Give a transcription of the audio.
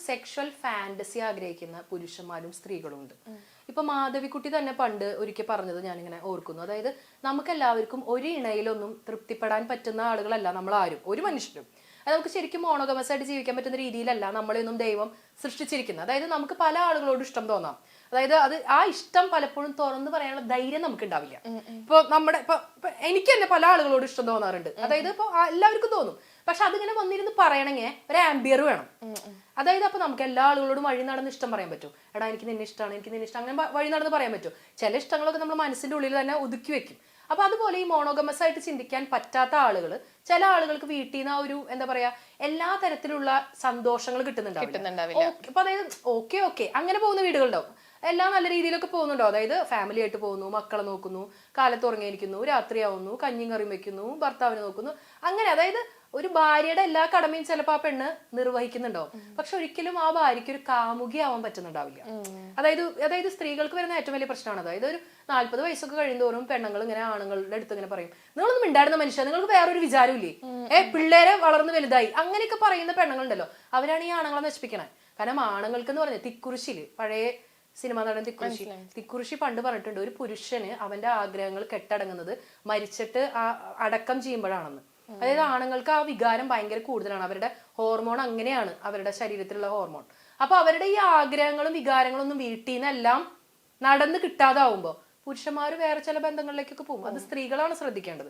Sexual fantasy ആഗ്രഹിക്കുന്ന പുരുഷന്മാരും സ്ത്രീകളും ഉണ്ട്. ഇപ്പൊ മാധവിക്കുട്ടി തന്നെ പണ്ട് ഒരിക്കൽ പറഞ്ഞത് ഞാനിങ്ങനെ ഓർക്കുന്നു. അതായത് നമുക്കെല്ലാവർക്കും ഒരു ഇണയിലൊന്നും തൃപ്തിപ്പെടാൻ പറ്റുന്ന ആളുകളല്ല നമ്മൾ ആരും, ഒരു മനുഷ്യരും. അത് നമുക്ക് ശരിക്കും മോണോഗമസ് ആയിട്ട് ജീവിക്കാൻ പറ്റുന്ന രീതിയിലല്ല നമ്മളെയൊന്നും ദൈവം സൃഷ്ടിച്ചിരിക്കുന്നത്. അതായത് നമുക്ക് പല ആളുകളോട് ഇഷ്ടം തോന്നാം. അതായത് അത് ആ ഇഷ്ടം പലപ്പോഴും തുറന്ന് പറയാനുള്ള ധൈര്യം നമുക്ക് ഉണ്ടാവില്ല. ഇപ്പൊ ഇപ്പൊ എനിക്ക് തന്നെ പല ആളുകളോട് ഇഷ്ടം തോന്നാറുണ്ട്. അതായത് ഇപ്പൊ എല്ലാവർക്കും തോന്നും. പക്ഷെ അതിങ്ങനെ വന്നിരുന്ന് പറയണമെങ്കിൽ ഒരു ആംബിയർ വേണം. അതായത് അപ്പൊ നമുക്ക് എല്ലാ ആളുകളോടും വഴി നടന്ന് ഇഷ്ടം പറയാൻ പറ്റും. എടാ എനിക്ക് നിന്നെ ഇഷ്ടമാണ്, എനിക്ക് നിന്നെ ഇഷ്ടം, അങ്ങനെ വഴി നടന്ന് പറയാൻ പറ്റും. ചില ഇഷ്ടങ്ങളൊക്കെ നമ്മൾ മനസ്സിന്റെ ഉള്ളിൽ തന്നെ ഒതുക്കി വെക്കും. അപ്പൊ അതുപോലെ ഈ മോണോഗമസ് ആയിട്ട് ചിന്തിക്കാൻ പറ്റാത്ത ആളുകൾ, ചില ആളുകൾക്ക് വീട്ടിൽ നിന്ന് ആ ഒരു എന്താ പറയാ എല്ലാ തരത്തിലുള്ള സന്തോഷങ്ങൾ കിട്ടുന്നുണ്ടാവില്ല. അപ്പൊ അതായത് ഓക്കെ അങ്ങനെ പോകുന്ന വീടുകളുണ്ടാവും. എല്ലാം നല്ല രീതിയിലൊക്കെ പോകുന്നുണ്ടോ, അതായത് ഫാമിലി ആയിട്ട് പോകുന്നു, മക്കളെ നോക്കുന്നു, കാലത്ത് ഉറങ്ങിയിരിക്കുന്നു, രാത്രിയാവുന്നു, കഞ്ഞിയും കറിയും വെക്കുന്നു, ഭർത്താവിനെ നോക്കുന്നു, അങ്ങനെ. അതായത് ഒരു ഭാര്യയുടെ എല്ലാ കടമയും ചിലപ്പോൾ ആ പെണ്ണ് നിർവഹിക്കുന്നുണ്ടാവും. പക്ഷെ ഒരിക്കലും ആ ഭാര്യയ്ക്ക് ഒരു കാമുകിയാവാൻ പറ്റുന്നുണ്ടാവില്ല. അതായത് സ്ത്രീകൾക്ക് വരുന്ന ഏറ്റവും വലിയ പ്രശ്നമാണ്. അതായത് ഒരു 40 വയസ്സൊക്കെ കഴിയുന്തോറും പെണ്ണുങ്ങൾ ഇങ്ങനെ ആണുങ്ങളുടെ അടുത്ത് ഇങ്ങനെ പറയും, നിങ്ങളൊന്നും മിണ്ടാടുന്ന മനുഷ്യ, നിങ്ങൾക്ക് വേറൊരു വിചാരമില്ലേ, പിള്ളേരെ വളർന്ന് വലുതായി, അങ്ങനെയൊക്കെ പറയുന്ന പെണ്ണുങ്ങളുണ്ടല്ലോ, അവരാണ് ഈ ആണുങ്ങളെ നശിപ്പിക്കണത്. കാരണം ആണുങ്ങൾക്ക് എന്ന് പറഞ്ഞാൽ തിക്കുറിശില്, പഴയ സിനിമാ നടൻ തിക്കുറിശി പണ്ട് പറഞ്ഞിട്ടുണ്ട്, ഒരു പുരുഷന് അവന്റെ ആഗ്രഹങ്ങൾ കെട്ടടങ്ങുന്നത് മരിച്ചിട്ട് അടക്കം ചെയ്യുമ്പോഴാണെന്ന്. അതായത് ആണുങ്ങൾക്ക് ആ വികാരം ഭയങ്കര കൂടുതലാണ്. അവരുടെ ഹോർമോൺ അങ്ങനെയാണ്, അവരുടെ ശരീരത്തിലുള്ള ഹോർമോൺ. അപ്പൊ അവരുടെ ഈ ആഗ്രഹങ്ങളും വികാരങ്ങളും ഒന്നും വീട്ടിൽ നിന്നെല്ലാം നടന്ന് കിട്ടാതാവുമ്പോ പുരുഷന്മാർ വേറെ ചില ബന്ധങ്ങളിലേക്കൊക്കെ പോകും. അത് സ്ത്രീകളാണ് ശ്രദ്ധിക്കേണ്ടത്.